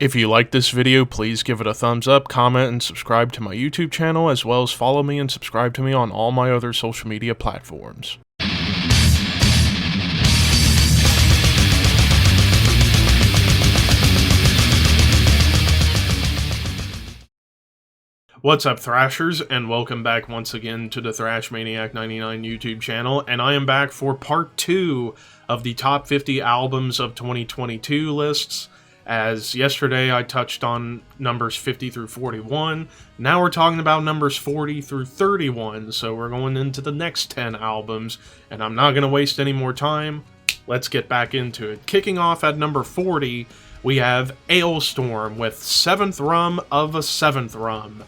If you like this video, please give it a thumbs up, comment, and subscribe to my YouTube channel, as well as follow me and subscribe to me on all my other social media platforms. What's up, Thrashers, and welcome back once again to the ThrashManiac99 YouTube channel, and I am back for part 2 of the top 50 albums of 2022 lists. As yesterday I touched on numbers 50 through 41, now we're talking about numbers 40 through 31, so we're going into the next 10 albums, and I'm not going to waste any more time. Let's get back into it. Kicking off at number 40, we have Alestorm with 7th Rum of a 7th Rum.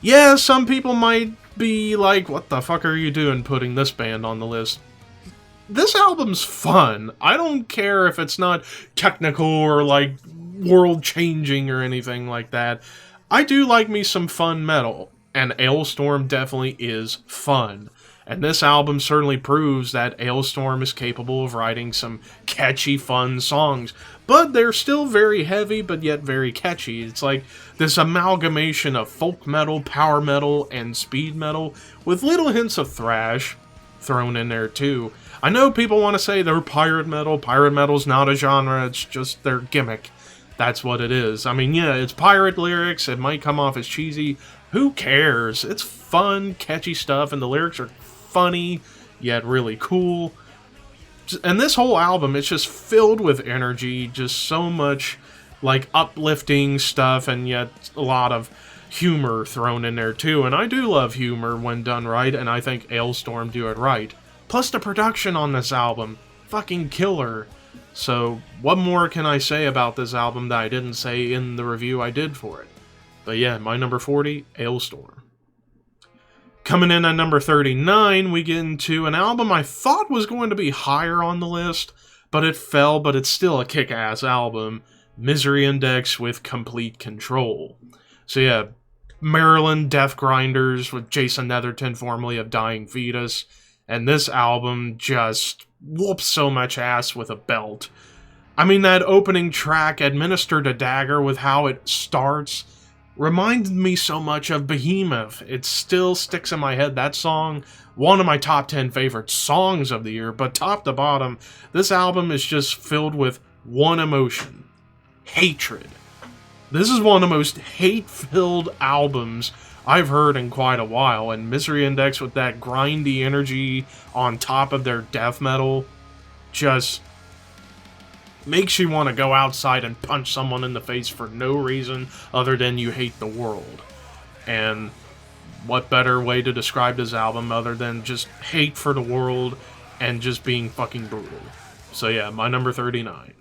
Yeah, some people might be like, what the fuck are you doing putting this band on the list? This album's fun. I don't care if it's not technical or like world-changing or anything like that. I do like me some fun metal, and Alestorm definitely is fun. And this album certainly proves that Alestorm is capable of writing some catchy, fun songs. But they're still very heavy, but yet very catchy. It's like this amalgamation of folk metal, power metal, and speed metal, with little hints of thrash thrown in there too. I know people want to say they're pirate metal. Pirate metal's not a genre, it's just their gimmick. That's what it is. I mean, yeah, it's pirate lyrics, it might come off as cheesy. Who cares? It's fun, catchy stuff, and the lyrics are funny, yet really cool. And this whole album, it's just filled with energy, just so much, like, uplifting stuff, and yet a lot of humor thrown in there too. And I do love humor when done right, and I think Alestorm do it right. Plus the production on this album, fucking killer. So what more can I say about this album that I didn't say in the review I did for it? But yeah, my number 40, Alestorm. Coming in at number 39, we get into an album I thought was going to be higher on the list, but it fell, but it's still a kick-ass album. Misery Index with Complete Control. So yeah, Maryland Death Grinders with Jason Netherton, formerly of Dying Fetus. And this album just whoops so much ass with a belt. I mean, that opening track, Administer the Dagger, with how it starts, reminds me so much of Behemoth. It still sticks in my head. That song, one of my top 10 favorite songs of the year, but top to bottom, this album is just filled with one emotion: hatred. This is one of the most hate-filled albums I've heard in quite a while, and Misery Index with that grindy energy on top of their death metal just makes you want to go outside and punch someone in the face for no reason other than you hate the world. And what better way to describe this album other than just hate for the world and just being fucking brutal. So yeah, my number 39.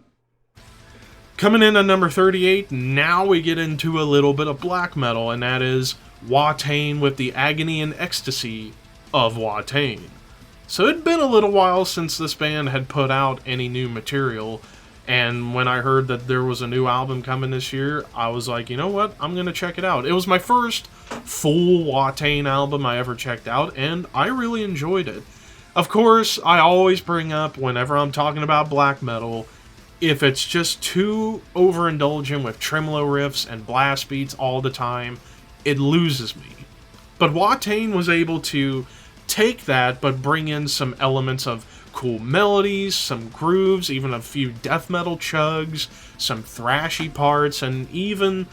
Coming in at number 38, now we get into a little bit of black metal, and that is WATAN with the Agony and Ecstasy of WATAN. So it'd been a little while since this band had put out any new material, and when I heard that there was a new album coming this year, I was like, you know what, I'm gonna check it out. It was my first full WATAN album I ever checked out, and I really enjoyed it. Of course, I always bring up, whenever I'm talking about black metal, if it's just too overindulgent with tremolo riffs and blast beats all the time, it loses me. But WATAN was able to take that, but bring in some elements of cool melodies, some grooves, even a few death metal chugs, some thrashy parts, and even,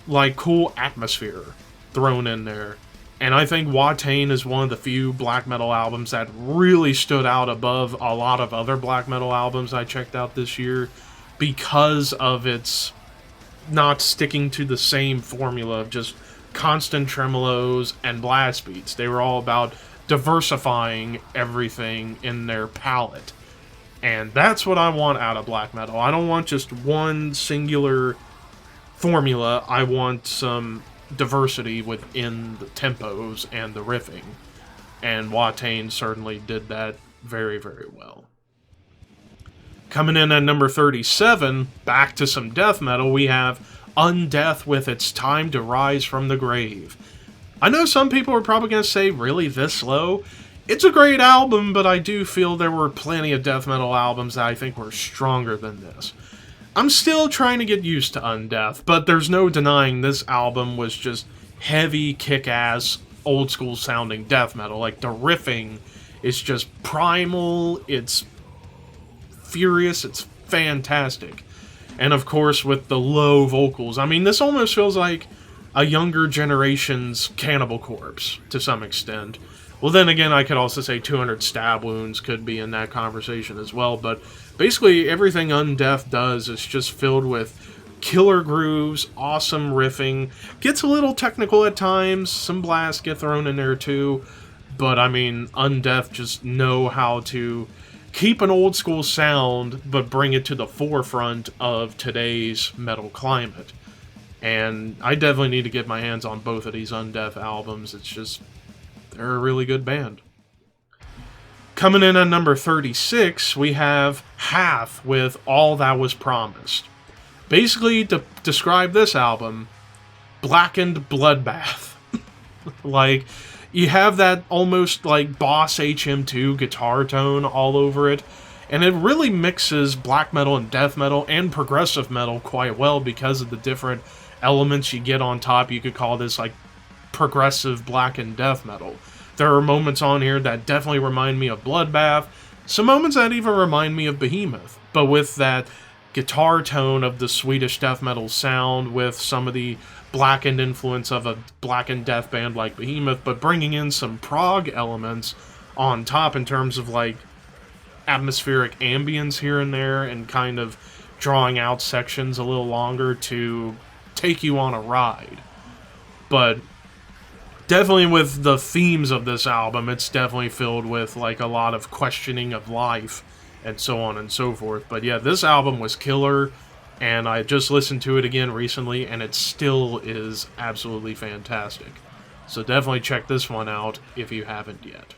like, cool atmosphere thrown in there. And I think WATAN is one of the few black metal albums that really stood out above a lot of other black metal albums I checked out this year because of its not sticking to the same formula of just constant tremolos and blast beats. They were all about diversifying everything in their palette. And that's what I want out of black metal. I don't want just one singular formula. I want some diversity within the tempos and the riffing. And WATAN certainly did that very, very well. Coming in at number 37, back to some death metal, we have UNDEAD with It's Time to Rise from the Grave. I know some people are probably going to say, really, this low? It's a great album, but I do feel there were plenty of death metal albums that I think were stronger than this. I'm still trying to get used to Undeath, but there's no denying this album was just heavy, kick-ass, old-school sounding death metal. Like, the riffing is just primal, it's furious, it's fantastic. And of course, with the low vocals, I mean, this almost feels like a younger generation's Cannibal Corpse, to some extent. Well, then again, I could also say 200 Stab Wounds could be in that conversation as well, but basically everything Undeath does is just filled with killer grooves, awesome riffing, gets a little technical at times, some blasts get thrown in there too, but I mean, Undeath just know how to keep an old school sound, but bring it to the forefront of today's metal climate. And I definitely need to get my hands on both of these Undeath albums. It's just, they're a really good band. Coming in at number 36, we have Half with All That Was Promised. Basically, to describe this album, blackened bloodbath. Like, you have that almost like Boss HM2 guitar tone all over it, and it really mixes black metal and death metal and progressive metal quite well because of the different elements you get on top. You could call this like progressive black and death metal. There are moments on here that definitely remind me of Bloodbath, some moments that even remind me of Behemoth, but with that guitar tone of the Swedish death metal sound, with some of the blackened influence of a blackened death band like Behemoth, but bringing in some prog elements on top in terms of like atmospheric ambience here and there, and kind of drawing out sections a little longer to take you on a ride. But definitely with the themes of this album, it's definitely filled with like a lot of questioning of life and so on and so forth. But yeah, this album was killer, and I just listened to it again recently, and it still is absolutely fantastic. So definitely check this one out if you haven't yet.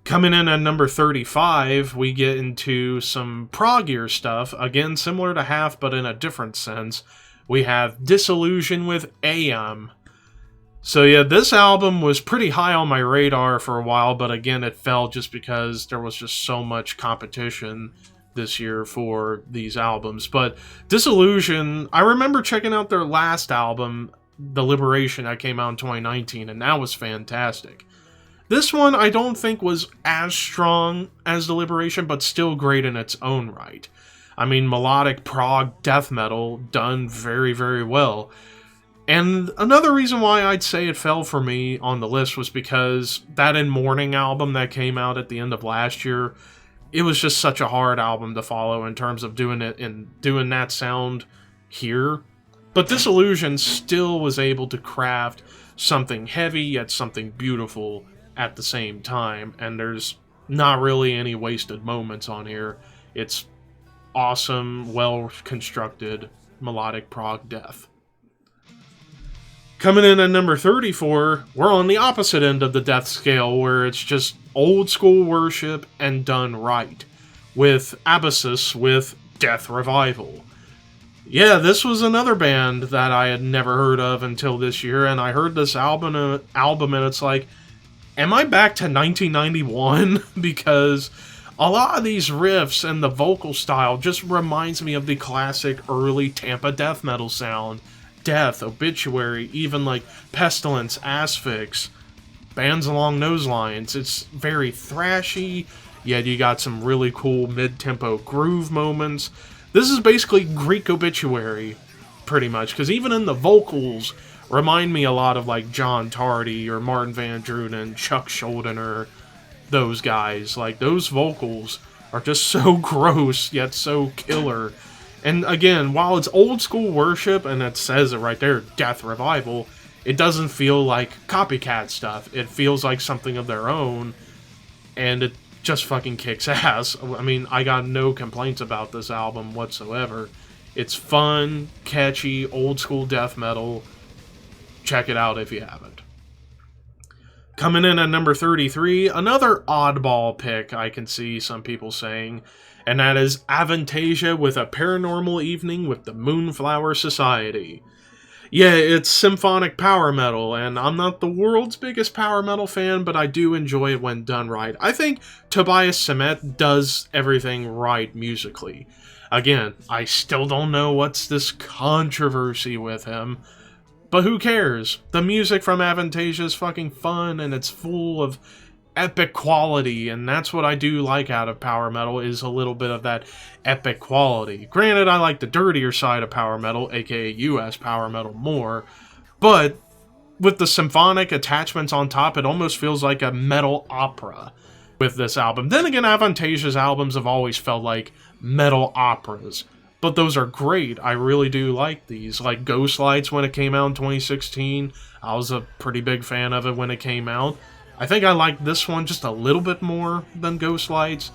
Coming in at number 35, we get into some proggier stuff, again similar to Half but in a different sense. We have DISIllusion with AM. So yeah, this album was pretty high on my radar for a while, but again it fell just because there was just so much competition this year for these albums. But DISIllusion, I remember checking out their last album, The Liberation, that came out in 2019, and that was fantastic. This one I don't think was as strong as The Liberation, but still great in its own right. I mean, melodic prog death metal done very, very well. And another reason why I'd say it fell for me on the list was because that In Mourning album that came out at the end of last year, it was just such a hard album to follow in terms of doing it and doing that sound here. But DISIllusion still was able to craft something heavy yet something beautiful at the same time, and there's not really any wasted moments on here. It's awesome, well-constructed, melodic prog death. Coming in at number 34, we're on the opposite end of the death scale, where it's just old school worship and done right, with Abyssus with Death Revival. Yeah, this was another band that I had never heard of until this year, and I heard this album and it's like, am I back to 1991? Because a lot of these riffs and the vocal style just reminds me of the classic early Tampa death metal sound. Death, Obituary, even like Pestilence, Asphyx, bands along those lines. It's very thrashy, yet you got some really cool mid-tempo groove moments. This is basically Greek Obituary, pretty much, because even in the vocals, remind me a lot of like John Tardy or Martin Van Druden, Chuck Schuldiner, those guys. Like, those vocals are just so gross, yet so killer. And again, while it's old school worship, and it says it right there, Death Revival, it doesn't feel like copycat stuff. It feels like something of their own, and it just fucking kicks ass. I mean, I got no complaints about this album whatsoever. It's fun, catchy, old school death metal. Check it out if you haven't. Coming in at number 33, another oddball pick I can see some people saying, and that is Avantasia with A Paranormal Evening with the Moonflower Society. Yeah, it's symphonic power metal, and I'm not the world's biggest power metal fan, but I do enjoy it when done right. I think Tobias Sammet does everything right musically. Again, I still don't know what's this controversy with him, but who cares? The music from Avantasia is fucking fun, and it's full of epic quality, and that's what I do like out of power metal, is a little bit of that epic quality. Granted, I like the dirtier side of power metal, aka US power metal, more, but with the symphonic attachments on top, it almost feels like a metal opera with this album. Then again, Avantasia's albums have always felt like metal operas, but those are great. I really do like these. Like Ghost Lights, when it came out in 2016, I was a pretty big fan of it when it came out. I think I like this one just a little bit more than Ghost Lights,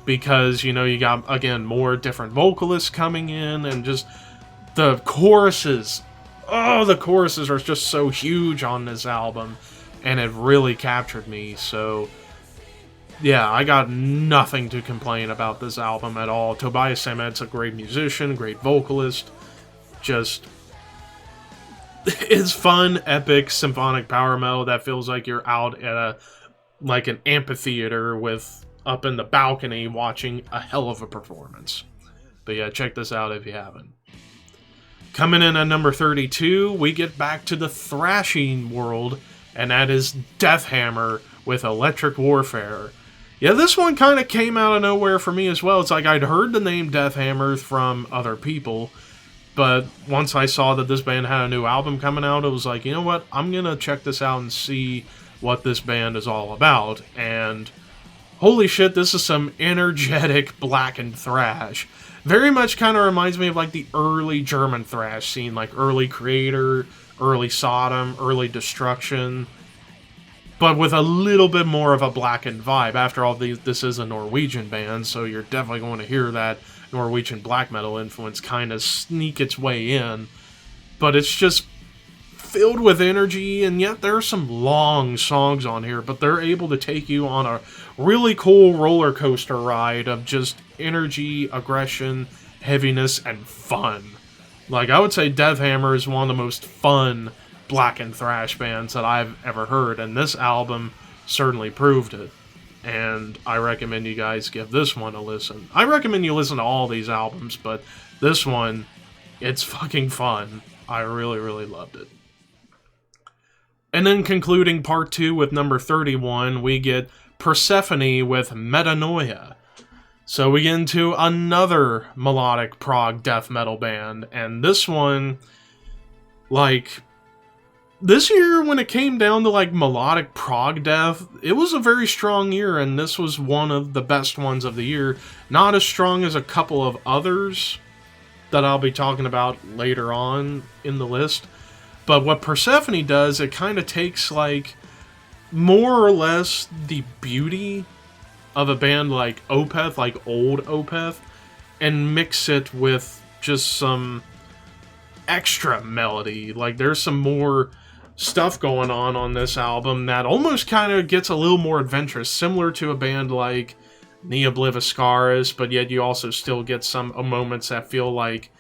because, you know, you got, again, more different vocalists coming in, and just the choruses. Oh, the choruses are just so huge on this album, and it really captured me. So yeah, I got nothing to complain about this album at all. Tobias Sammet's a great musician, great vocalist. Just, it's fun, epic, symphonic power metal that feels like you're out at like an amphitheater with, up in the balcony, watching a hell of a performance. But yeah, check this out if you haven't. Coming in at number 32, we get back to the thrashing world, and that is Deathhammer with Electric Warfare. Yeah, this one kind of came out of nowhere for me as well. It's like I'd heard the name Deathhammer from other people, but once I saw that this band had a new album coming out, it was like, you know what, I'm going to check this out and see what this band is all about. And holy shit, this is some energetic blackened thrash. Very much kind of reminds me of like the early German thrash scene, like early Creator, early Sodom, early Destruction, but with a little bit more of a blackened vibe. After all, this is a Norwegian band, so you're definitely going to hear that Norwegian black metal influence kind of sneak its way in. But it's just filled with energy, and yet there are some long songs on here, but they're able to take you on a really cool roller coaster ride of just energy, aggression, heaviness, and fun. Like, I would say Deathhammer is one of the most fun blackened thrash bands that I've ever heard, and this album certainly proved it. And I recommend you guys give this one a listen. I recommend you listen to all these albums, but this one, it's fucking fun. I really, really loved it. And then concluding part 2 with number 31, we get Persephone with Metanoia. So we get into another melodic prog death metal band, and this one, like, this year when it came down to like melodic prog death, it was a very strong year, and this was one of the best ones of the year. Not as strong as a couple of others that I'll be talking about later on in the list. But what Persephone does, it kind of takes like more or less the beauty of a band like Opeth, like old Opeth, and mix it with just some extra melody. Like, there's some more stuff going on this album that almost kind of gets a little more adventurous, similar to a band like Neo Obliviscaris, but yet you also still get some moments that feel like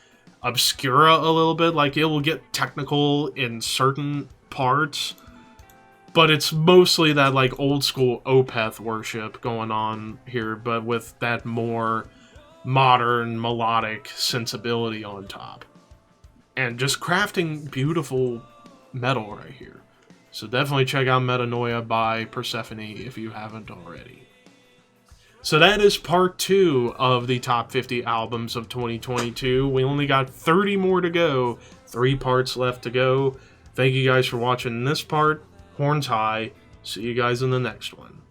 Obscura a little bit. Like, it will get technical in certain parts, but it's mostly that like old school Opeth worship going on here, but with that more modern melodic sensibility on top, and just crafting beautiful metal right here. So definitely check out Metanoia by Persephone if you haven't already. So that is part 2 of the top 50 albums of 2022. We only got 30 more to go. 3 parts left to go. Thank you guys for watching this part. Horns high. See you guys in the next one.